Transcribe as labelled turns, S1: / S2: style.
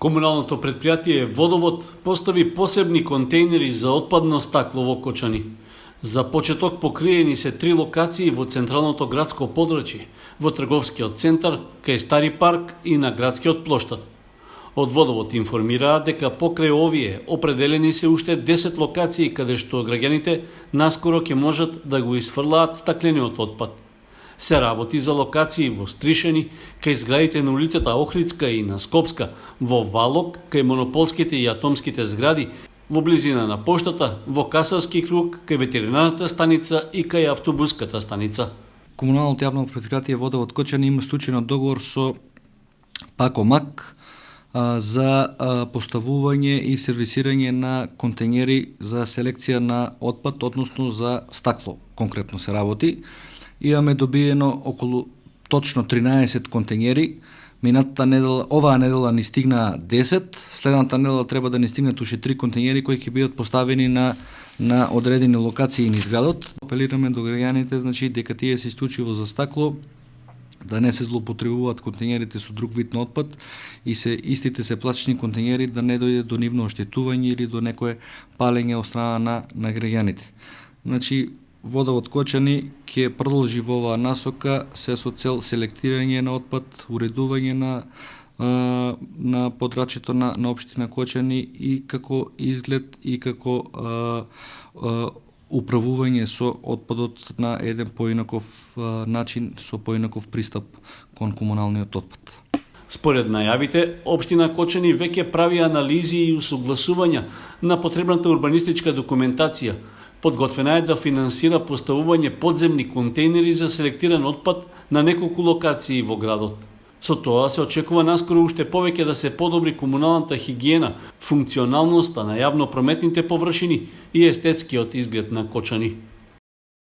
S1: Комуналното предпријатие Водовод постави посебни контейнери за отпадно стакло во Кочани. За почеток покриени се 3 локации во централното градско подрачје, во трговскиот центар, кај Стари парк и на градскиот плоштад. Од Водовод информираат дека покрај овие определени се уште 10 локации каде што граѓаните наскоро ќе можат да го исфрлаат стаклениот отпад. Се работи за локации во Стришени, кај зградите на улицата Охридска и на Скопска, во Валок, кај монополските и атомските згради, во близина на поштата, во Касарски круг, кај ветеринарната станица и кај автобуската станица.
S2: Комуналното јавно предпријатие Водовод Кочани има склучен договор со Пакомак за поставување и сервисирање на контейнери за селекција на отпад, односно за стакло, конкретно се работи. Имаме добиено околу точно 13 контейнери. Минатата недела, оваа недела ни стигна 10, следната недела треба да ни стигнат уште 3 контейнери кои ќе бидат поставени на одредени локации низ градот. Апелираме до граѓаните, значи дека тие се исклучиво за стакло, да не се злоупотребуваат контейнерите со друг вид на отпад и истите се пластични контейнери да не дојде до нивно оштетување или до некое палење од страна на граѓаните. Значи Водовод Кочани ќе продолжи во оваа насока се со цел селектирање на отпад, уредување на подрачјето на општина Кочани и како изглед и како управување со отпадот на еден поинаков начин, со поинаков пристап кон комуналниот отпад.
S1: Според најавите, општина Кочани веќе прави анализи и усогласувања на потребната урбанистичка документација. Подготвена е да финансира поставување подземни контейнери за селектиран отпад на неколку локации во градот. Со тоа се очекува наскоро уште повеќе да се подобри комуналната хигиена, функционалноста на јавно прометните површини и естетскиот изглед на Кочани.